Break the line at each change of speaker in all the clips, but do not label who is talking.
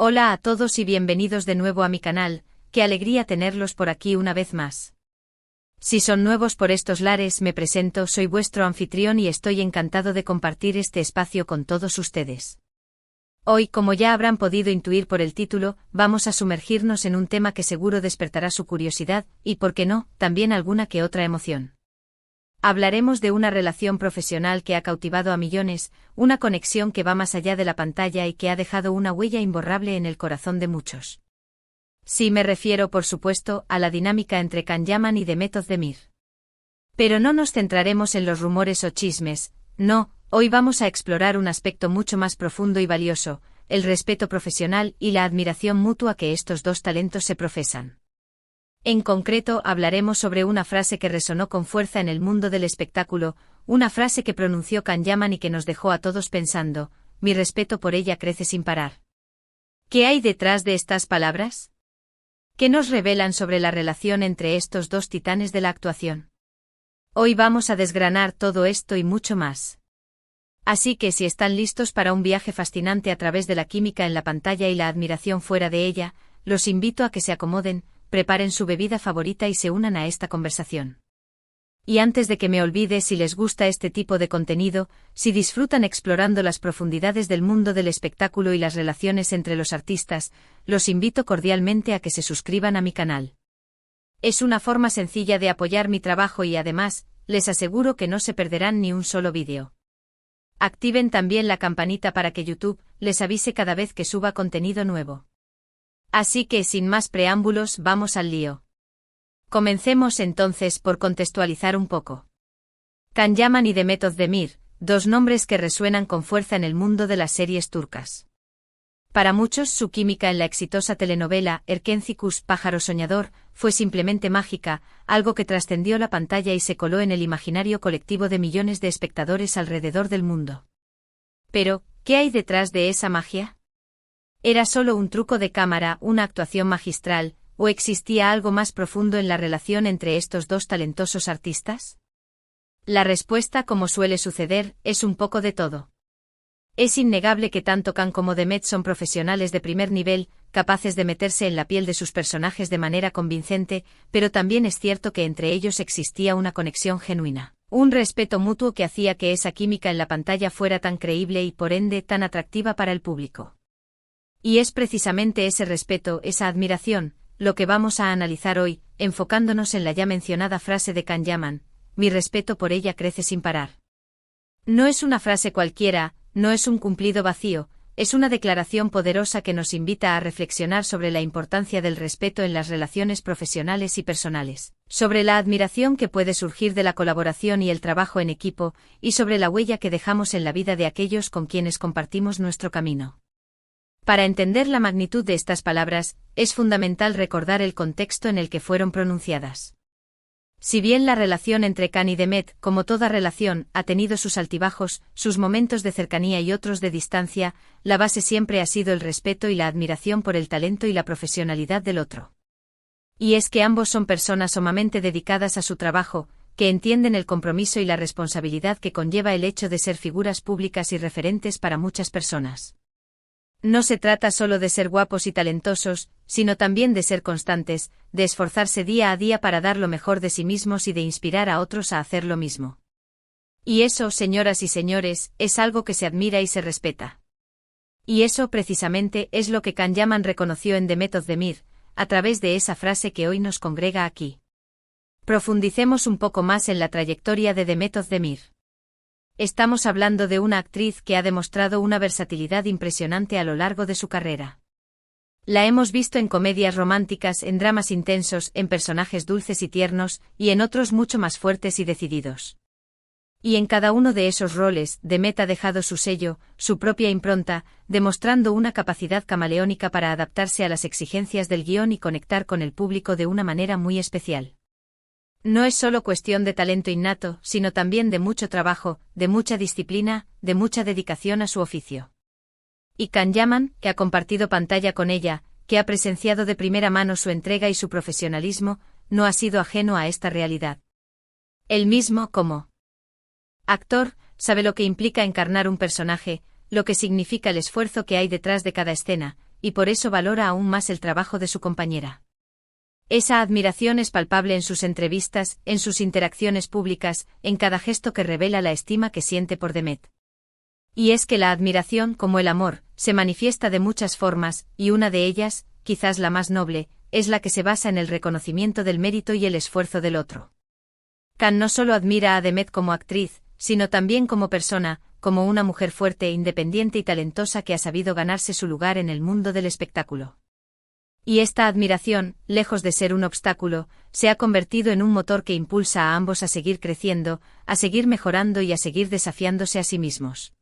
Hola a todos y bienvenidos de nuevo a mi canal, qué alegría tenerlos por aquí una vez más. Si son nuevos por estos lares, me presento, soy vuestro anfitrión y estoy encantado de compartir este espacio con todos ustedes. Hoy, como ya habrán podido intuir por el título, vamos a sumergirnos en un tema que seguro despertará su curiosidad, y por qué no, también alguna que otra emoción. Hablaremos de una relación profesional que ha cautivado a millones, una conexión que va más allá de la pantalla y que ha dejado una huella imborrable en el corazón de muchos. Sí, me refiero, por supuesto, a la dinámica entre Can Yaman y Demet Özdemir. Pero no nos centraremos en los rumores o chismes, no, hoy vamos a explorar un aspecto mucho más profundo y valioso, el respeto profesional y la admiración mutua que estos dos talentos se profesan. En concreto, hablaremos sobre una frase que resonó con fuerza en el mundo del espectáculo, una frase que pronunció Can Yaman y que nos dejó a todos pensando: mi respeto por ella crece sin parar. ¿Qué hay detrás de estas palabras? ¿Qué nos revelan sobre la relación entre estos dos titanes de la actuación? Hoy vamos a desgranar todo esto y mucho más. Así que si están listos para un viaje fascinante a través de la química en la pantalla y la admiración fuera de ella, los invito a que se acomoden, preparen su bebida favorita y se unan a esta conversación. Y antes de que me olvide, si les gusta este tipo de contenido, si disfrutan explorando las profundidades del mundo del espectáculo y las relaciones entre los artistas, los invito cordialmente a que se suscriban a mi canal. Es una forma sencilla de apoyar mi trabajo y además, les aseguro que no se perderán ni un solo vídeo. Activen también la campanita para que YouTube les avise cada vez que suba contenido nuevo. Así que sin más preámbulos, vamos al lío. Comencemos entonces por contextualizar un poco. Can Yaman y Demet Özdemir, dos nombres que resuenan con fuerza en el mundo de las series turcas. Para muchos, su química en la exitosa telenovela Erkenci Pájaro Soñador fue simplemente mágica, algo que trascendió la pantalla y se coló en el imaginario colectivo de millones de espectadores alrededor del mundo. Pero, ¿qué hay detrás de esa magia? ¿Era solo un truco de cámara, una actuación magistral, o existía algo más profundo en la relación entre estos dos talentosos artistas? La respuesta, como suele suceder, es un poco de todo. Es innegable que tanto Can como Demet son profesionales de primer nivel, capaces de meterse en la piel de sus personajes de manera convincente, pero también es cierto que entre ellos existía una conexión genuina, un respeto mutuo que hacía que esa química en la pantalla fuera tan creíble y por ende tan atractiva para el público. Y es precisamente ese respeto, esa admiración, lo que vamos a analizar hoy, enfocándonos en la ya mencionada frase de Can Yaman: mi respeto por ella crece sin parar. No es una frase cualquiera, no es un cumplido vacío, es una declaración poderosa que nos invita a reflexionar sobre la importancia del respeto en las relaciones profesionales y personales, sobre la admiración que puede surgir de la colaboración y el trabajo en equipo, y sobre la huella que dejamos en la vida de aquellos con quienes compartimos nuestro camino. Para entender la magnitud de estas palabras, es fundamental recordar el contexto en el que fueron pronunciadas. Si bien la relación entre Can y Demet, como toda relación, ha tenido sus altibajos, sus momentos de cercanía y otros de distancia, la base siempre ha sido el respeto y la admiración por el talento y la profesionalidad del otro. Y es que ambos son personas sumamente dedicadas a su trabajo, que entienden el compromiso y la responsabilidad que conlleva el hecho de ser figuras públicas y referentes para muchas personas. No se trata solo de ser guapos y talentosos, sino también de ser constantes, de esforzarse día a día para dar lo mejor de sí mismos y de inspirar a otros a hacer lo mismo. Y eso, señoras y señores, es algo que se admira y se respeta. Y eso precisamente es lo que Can Yaman reconoció en Demet Özdemir, a través de esa frase que hoy nos congrega aquí. Profundicemos un poco más en la trayectoria de Demet Özdemir. Estamos hablando de una actriz que ha demostrado una versatilidad impresionante a lo largo de su carrera. La hemos visto en comedias románticas, en dramas intensos, en personajes dulces y tiernos, y en otros mucho más fuertes y decididos. Y en cada uno de esos roles, Demet ha dejado su sello, su propia impronta, demostrando una capacidad camaleónica para adaptarse a las exigencias del guión y conectar con el público de una manera muy especial. No es solo cuestión de talento innato, sino también de mucho trabajo, de mucha disciplina, de mucha dedicación a su oficio. Y Can Yaman, que ha compartido pantalla con ella, que ha presenciado de primera mano su entrega y su profesionalismo, no ha sido ajeno a esta realidad. Él mismo, como actor, sabe lo que implica encarnar un personaje, lo que significa el esfuerzo que hay detrás de cada escena, y por eso valora aún más el trabajo de su compañera. Esa admiración es palpable en sus entrevistas, en sus interacciones públicas, en cada gesto que revela la estima que siente por Demet. Y es que la admiración, como el amor, se manifiesta de muchas formas, y una de ellas, quizás la más noble, es la que se basa en el reconocimiento del mérito y el esfuerzo del otro. Khan no solo admira a Demet como actriz, sino también como persona, como una mujer fuerte, independiente y talentosa que ha sabido ganarse su lugar en el mundo del espectáculo. Y esta admiración, lejos de ser un obstáculo, se ha convertido en un motor que impulsa a ambos a seguir creciendo, a seguir mejorando y a seguir desafiándose a sí mismos.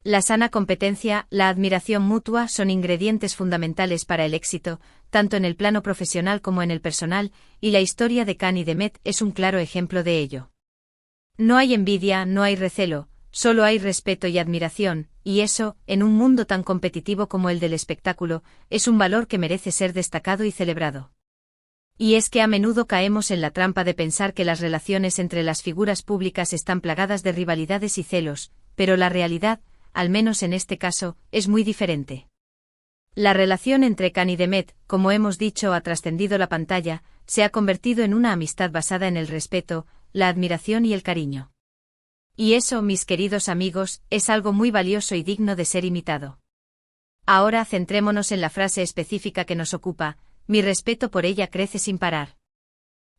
La sana competencia, la admiración mutua son ingredientes fundamentales para el éxito, tanto en el plano profesional como en el personal, y la historia de Khan y Demet es un claro ejemplo de ello. No hay envidia, no hay recelo, solo hay respeto y admiración, y eso, en un mundo tan competitivo como el del espectáculo, es un valor que merece ser destacado y celebrado. Y es que a menudo caemos en la trampa de pensar que las relaciones entre las figuras públicas están plagadas de rivalidades y celos, pero la realidad, al menos en este caso, es muy diferente. La relación entre Khan y Demet, como hemos dicho, ha trascendido la pantalla, se ha convertido en una amistad basada en el respeto, la admiración y el cariño. Y eso, mis queridos amigos, es algo muy valioso y digno de ser imitado. Ahora centrémonos en la frase específica que nos ocupa: mi respeto por ella crece sin parar.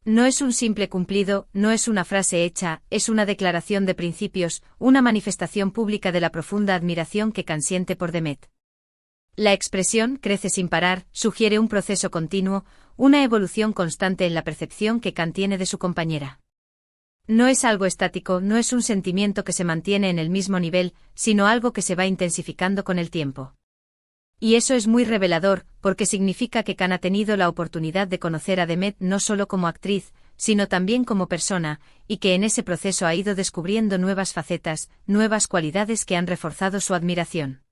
No es un simple cumplido, no es una frase hecha, es una declaración de principios, una manifestación pública de la profunda admiración que Khan siente por Demet. La expresión crece sin parar sugiere un proceso continuo, una evolución constante en la percepción que Khan tiene de su compañera. No es algo estático, no es un sentimiento que se mantiene en el mismo nivel, sino algo que se va intensificando con el tiempo. Y eso es muy revelador, porque significa que Khan ha tenido la oportunidad de conocer a Demet no solo como actriz, sino también como persona, y que en ese proceso ha ido descubriendo nuevas facetas, nuevas cualidades que han reforzado su admiración.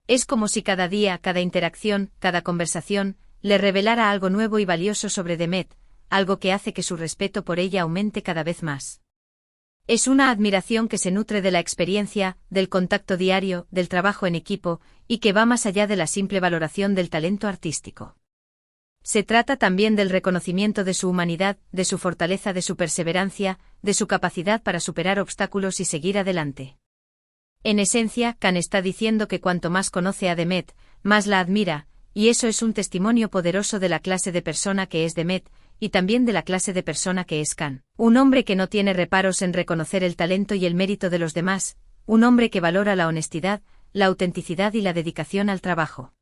Es como si cada día, cada interacción, cada conversación, le revelara algo nuevo y valioso sobre Demet, algo que hace que su respeto por ella aumente cada vez más. Es una admiración que se nutre de la experiencia, del contacto diario, del trabajo en equipo, y que va más allá de la simple valoración del talento artístico. Se trata también del reconocimiento de su humanidad, de su fortaleza, de su perseverancia, de su capacidad para superar obstáculos y seguir adelante. En esencia, Khan está diciendo que cuanto más conoce a Demet, más la admira, y eso es un testimonio poderoso de la clase de persona que es Demet, y también de la clase de persona que es Khan. Un hombre que no tiene reparos en reconocer el talento y el mérito de los demás, un hombre que valora la honestidad, la autenticidad y la dedicación al trabajo.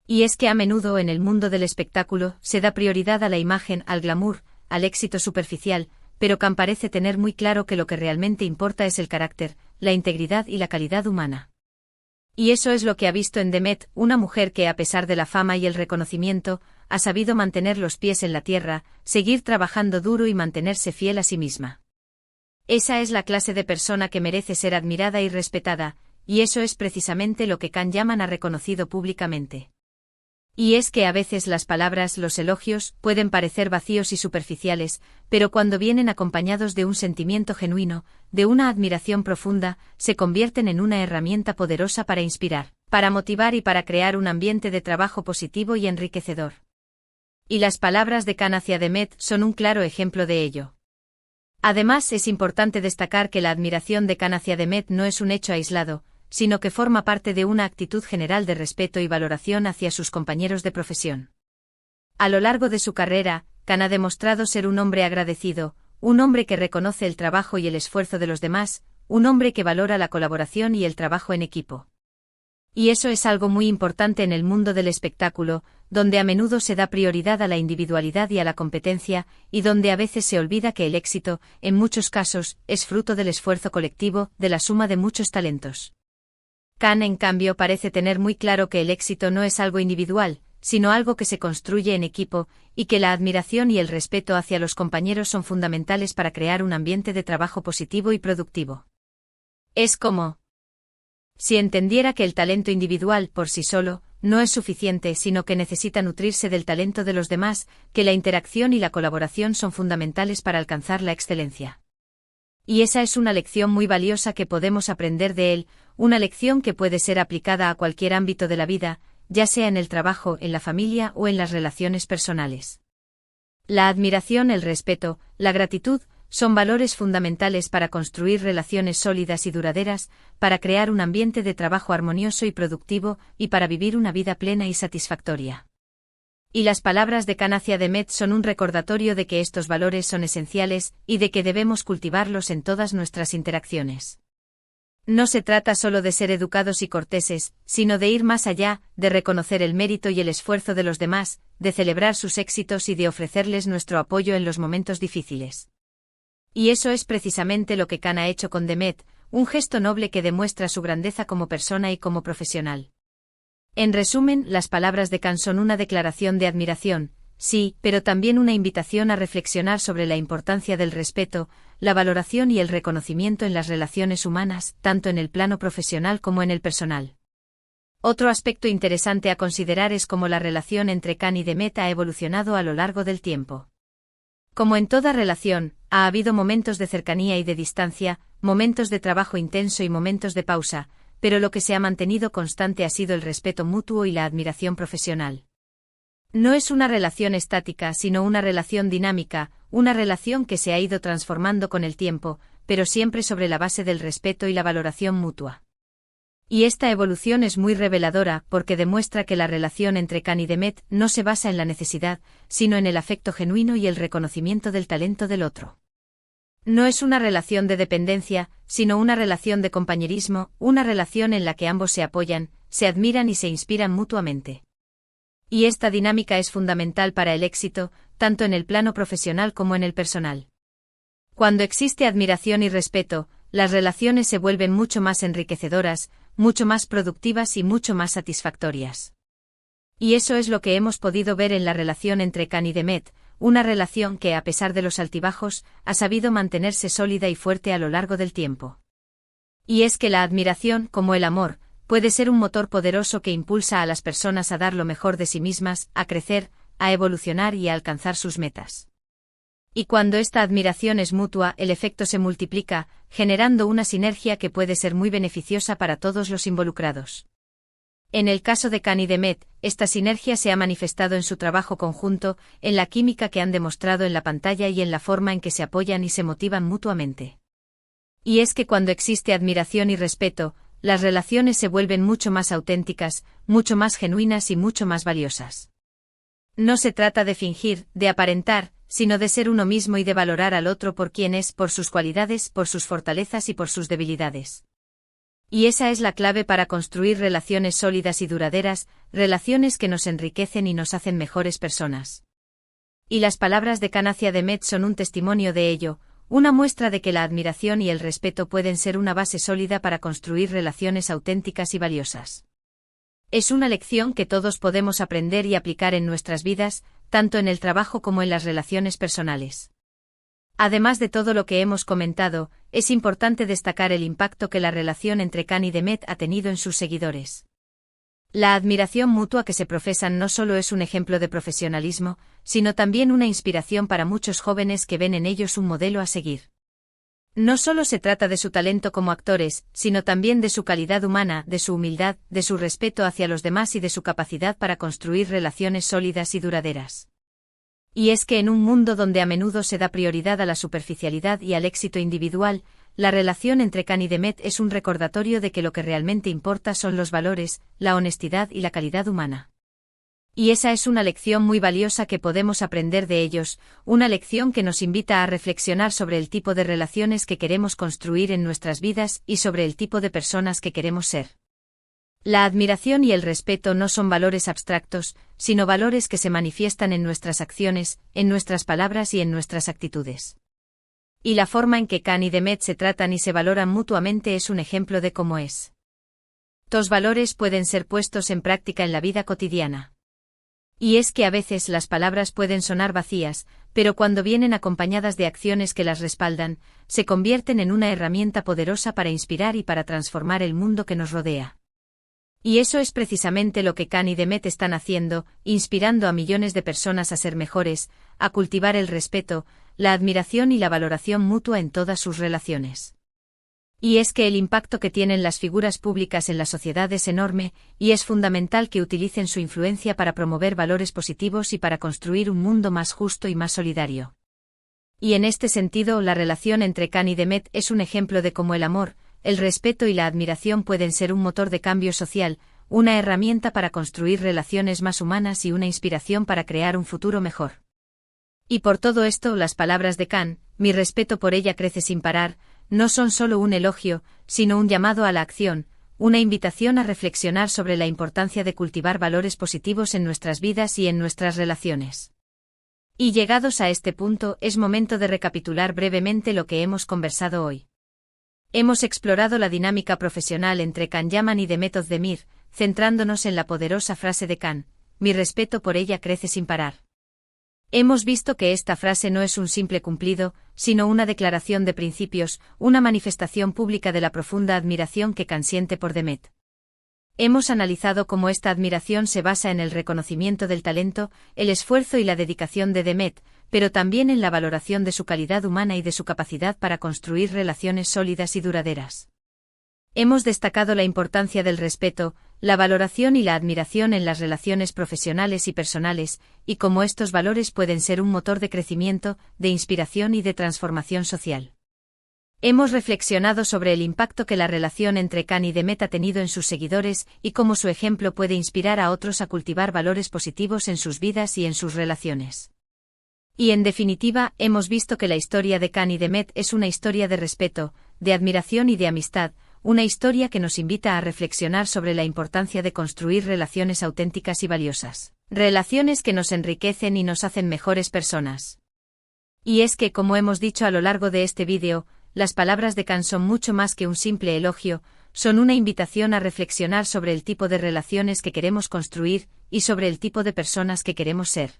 Y es que a menudo en el mundo del espectáculo se da prioridad a la imagen, al glamour, al éxito superficial, pero Khan parece tener muy claro que lo que realmente importa es el carácter, la integridad y la calidad humana. Y eso es lo que ha visto en Demet, una mujer que, a pesar de la fama y el reconocimiento, ha sabido mantener los pies en la tierra, seguir trabajando duro y mantenerse fiel a sí misma. Esa es la clase de persona que merece ser admirada y respetada, y eso es precisamente lo que Khan Yaman ha reconocido públicamente. Y es que a veces las palabras, los elogios, pueden parecer vacíos y superficiales, pero cuando vienen acompañados de un sentimiento genuino, de una admiración profunda, se convierten en una herramienta poderosa para inspirar, para motivar y para crear un ambiente de trabajo positivo y enriquecedor. Y las palabras de Khan hacia Demet son un claro ejemplo de ello. Además, es importante destacar que la admiración de Khan hacia Demet no es un hecho aislado, sino que forma parte de una actitud general de respeto y valoración hacia sus compañeros de profesión. A lo largo de su carrera, Khan ha demostrado ser un hombre agradecido, un hombre que reconoce el trabajo y el esfuerzo de los demás, un hombre que valora la colaboración y el trabajo en equipo. Y eso es algo muy importante en el mundo del espectáculo, donde a menudo se da prioridad a la individualidad y a la competencia, y donde a veces se olvida que el éxito, en muchos casos, es fruto del esfuerzo colectivo, de la suma de muchos talentos. Khan, en cambio, parece tener muy claro que el éxito no es algo individual, sino algo que se construye en equipo, y que la admiración y el respeto hacia los compañeros son fundamentales para crear un ambiente de trabajo positivo y productivo. Es como si entendiera que el talento individual, por sí solo, no es suficiente, sino que necesita nutrirse del talento de los demás, que la interacción y la colaboración son fundamentales para alcanzar la excelencia. Y esa es una lección muy valiosa que podemos aprender de él, una lección que puede ser aplicada a cualquier ámbito de la vida, ya sea en el trabajo, en la familia o en las relaciones personales. La admiración, el respeto, la gratitud, son valores fundamentales para construir relaciones sólidas y duraderas, para crear un ambiente de trabajo armonioso y productivo, y para vivir una vida plena y satisfactoria. Y las palabras de Khan hacia Demet son un recordatorio de que estos valores son esenciales, y de que debemos cultivarlos en todas nuestras interacciones. No se trata solo de ser educados y corteses, sino de ir más allá, de reconocer el mérito y el esfuerzo de los demás, de celebrar sus éxitos y de ofrecerles nuestro apoyo en los momentos difíciles. Y eso es precisamente lo que Khan ha hecho con Demet, un gesto noble que demuestra su grandeza como persona y como profesional. En resumen, las palabras de Khan son una declaración de admiración, sí, pero también una invitación a reflexionar sobre la importancia del respeto, la valoración y el reconocimiento en las relaciones humanas, tanto en el plano profesional como en el personal. Otro aspecto interesante a considerar es cómo la relación entre Khan y Demet ha evolucionado a lo largo del tiempo. Como en toda relación, ha habido momentos de cercanía y de distancia, momentos de trabajo intenso y momentos de pausa, pero lo que se ha mantenido constante ha sido el respeto mutuo y la admiración profesional. No es una relación estática, sino una relación dinámica, una relación que se ha ido transformando con el tiempo, pero siempre sobre la base del respeto y la valoración mutua. Y esta evolución es muy reveladora porque demuestra que la relación entre Khan y Demet no se basa en la necesidad, sino en el afecto genuino y el reconocimiento del talento del otro. No es una relación de dependencia, sino una relación de compañerismo, una relación en la que ambos se apoyan, se admiran y se inspiran mutuamente. Y esta dinámica es fundamental para el éxito, tanto en el plano profesional como en el personal. Cuando existe admiración y respeto, las relaciones se vuelven mucho más enriquecedoras, mucho más productivas y mucho más satisfactorias. Y eso es lo que hemos podido ver en la relación entre Khan y Demet, una relación que, a pesar de los altibajos, ha sabido mantenerse sólida y fuerte a lo largo del tiempo. Y es que la admiración, como el amor, puede ser un motor poderoso que impulsa a las personas a dar lo mejor de sí mismas, a crecer, a evolucionar y a alcanzar sus metas. Y cuando esta admiración es mutua, el efecto se multiplica, generando una sinergia que puede ser muy beneficiosa para todos los involucrados. En el caso de Khan y Demet, esta sinergia se ha manifestado en su trabajo conjunto, en la química que han demostrado en la pantalla y en la forma en que se apoyan y se motivan mutuamente. Y es que cuando existe admiración y respeto, las relaciones se vuelven mucho más auténticas, mucho más genuinas y mucho más valiosas. No se trata de fingir, de aparentar, sino de ser uno mismo y de valorar al otro por quien es, por sus cualidades, por sus fortalezas y por sus debilidades. Y esa es la clave para construir relaciones sólidas y duraderas, relaciones que nos enriquecen y nos hacen mejores personas. Y las palabras de Khan hacia Demet son un testimonio de ello, una muestra de que la admiración y el respeto pueden ser una base sólida para construir relaciones auténticas y valiosas. Es una lección que todos podemos aprender y aplicar en nuestras vidas, tanto en el trabajo como en las relaciones personales. Además de todo lo que hemos comentado, es importante destacar el impacto que la relación entre Khan y Demet ha tenido en sus seguidores. La admiración mutua que se profesan no solo es un ejemplo de profesionalismo, sino también una inspiración para muchos jóvenes que ven en ellos un modelo a seguir. No solo se trata de su talento como actores, sino también de su calidad humana, de su humildad, de su respeto hacia los demás y de su capacidad para construir relaciones sólidas y duraderas. Y es que en un mundo donde a menudo se da prioridad a la superficialidad y al éxito individual, la relación entre Khan y Demet es un recordatorio de que lo que realmente importa son los valores, la honestidad y la calidad humana. Y esa es una lección muy valiosa que podemos aprender de ellos, una lección que nos invita a reflexionar sobre el tipo de relaciones que queremos construir en nuestras vidas y sobre el tipo de personas que queremos ser. La admiración y el respeto no son valores abstractos, sino valores que se manifiestan en nuestras acciones, en nuestras palabras y en nuestras actitudes. Y la forma en que Khan y Demet se tratan y se valoran mutuamente es un ejemplo de cómo es. Estos valores pueden ser puestos en práctica en la vida cotidiana. Y es que a veces las palabras pueden sonar vacías, pero cuando vienen acompañadas de acciones que las respaldan, se convierten en una herramienta poderosa para inspirar y para transformar el mundo que nos rodea. Y eso es precisamente lo que Khan y Demet están haciendo, inspirando a millones de personas a ser mejores, a cultivar el respeto, la admiración y la valoración mutua en todas sus relaciones. Y es que el impacto que tienen las figuras públicas en la sociedad es enorme, y es fundamental que utilicen su influencia para promover valores positivos y para construir un mundo más justo y más solidario. Y en este sentido, la relación entre Khan y Demet es un ejemplo de cómo el amor, el respeto y la admiración pueden ser un motor de cambio social, una herramienta para construir relaciones más humanas y una inspiración para crear un futuro mejor. Y por todo esto, las palabras de Khan, mi respeto por ella crece sin parar, no son solo un elogio, sino un llamado a la acción, una invitación a reflexionar sobre la importancia de cultivar valores positivos en nuestras vidas y en nuestras relaciones. Y llegados a este punto, es momento de recapitular brevemente lo que hemos conversado hoy. Hemos explorado la dinámica profesional entre Khan Yaman y Demet Özdemir, centrándonos en la poderosa frase de Khan, mi respeto por ella crece sin parar. Hemos visto que esta frase no es un simple cumplido, sino una declaración de principios, una manifestación pública de la profunda admiración que Khan siente por Demet. Hemos analizado cómo esta admiración se basa en el reconocimiento del talento, el esfuerzo y la dedicación de Demet, pero también en la valoración de su calidad humana y de su capacidad para construir relaciones sólidas y duraderas. Hemos destacado la importancia del respeto, la valoración y la admiración en las relaciones profesionales y personales, y cómo estos valores pueden ser un motor de crecimiento, de inspiración y de transformación social. Hemos reflexionado sobre el impacto que la relación entre Khan y Demet ha tenido en sus seguidores y cómo su ejemplo puede inspirar a otros a cultivar valores positivos en sus vidas y en sus relaciones. Y en definitiva, hemos visto que la historia de Khan y Demet es una historia de respeto, de admiración y de amistad, una historia que nos invita a reflexionar sobre la importancia de construir relaciones auténticas y valiosas, relaciones que nos enriquecen y nos hacen mejores personas. Y es que, como hemos dicho a lo largo de este vídeo, las palabras de Khan son mucho más que un simple elogio, son una invitación a reflexionar sobre el tipo de relaciones que queremos construir y sobre el tipo de personas que queremos ser.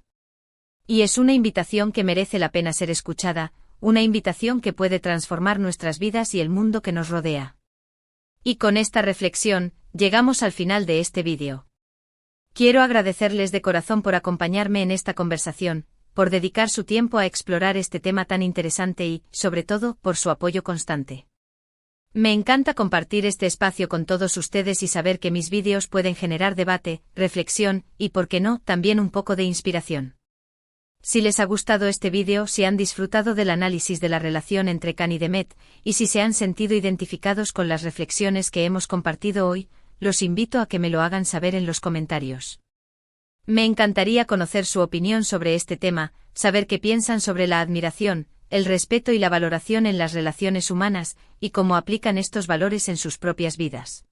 Y es una invitación que merece la pena ser escuchada, una invitación que puede transformar nuestras vidas y el mundo que nos rodea. Y con esta reflexión, llegamos al final de este vídeo. Quiero agradecerles de corazón por acompañarme en esta conversación, por dedicar su tiempo a explorar este tema tan interesante y, sobre todo, por su apoyo constante. Me encanta compartir este espacio con todos ustedes y saber que mis vídeos pueden generar debate, reflexión y, por qué no, también un poco de inspiración. Si les ha gustado este vídeo, si han disfrutado del análisis de la relación entre Khan y Demet, y si se han sentido identificados con las reflexiones que hemos compartido hoy, los invito a que me lo hagan saber en los comentarios. Me encantaría conocer su opinión sobre este tema, saber qué piensan sobre la admiración, el respeto y la valoración en las relaciones humanas, y cómo aplican estos valores en sus propias vidas.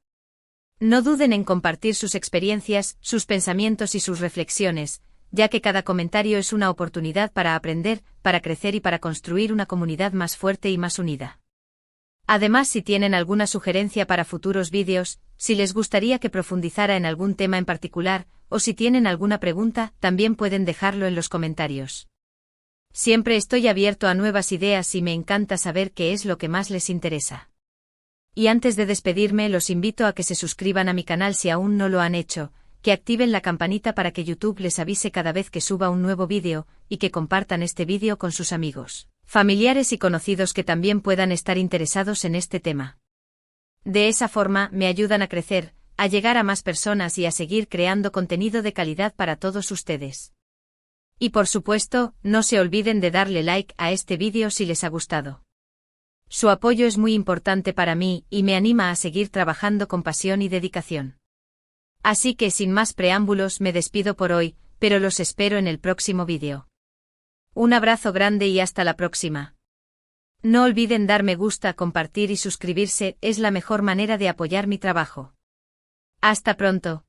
No duden en compartir sus experiencias, sus pensamientos y sus reflexiones, ya que cada comentario es una oportunidad para aprender, para crecer y para construir una comunidad más fuerte y más unida. Además, si tienen alguna sugerencia para futuros vídeos, si les gustaría que profundizara en algún tema en particular, o si tienen alguna pregunta, también pueden dejarlo en los comentarios. Siempre estoy abierto a nuevas ideas y me encanta saber qué es lo que más les interesa. Y antes de despedirme, los invito a que se suscriban a mi canal si aún no lo han hecho, que activen la campanita para que YouTube les avise cada vez que suba un nuevo vídeo, y que compartan este vídeo con sus amigos, familiares y conocidos que también puedan estar interesados en este tema. De esa forma, me ayudan a crecer, a llegar a más personas y a seguir creando contenido de calidad para todos ustedes. Y por supuesto, no se olviden de darle like a este vídeo si les ha gustado. Su apoyo es muy importante para mí y me anima a seguir trabajando con pasión y dedicación. Así que sin más preámbulos me despido por hoy, pero los espero en el próximo vídeo. Un abrazo grande y hasta la próxima. No olviden dar me gusta, compartir y suscribirse, es la mejor manera de apoyar mi trabajo. Hasta pronto.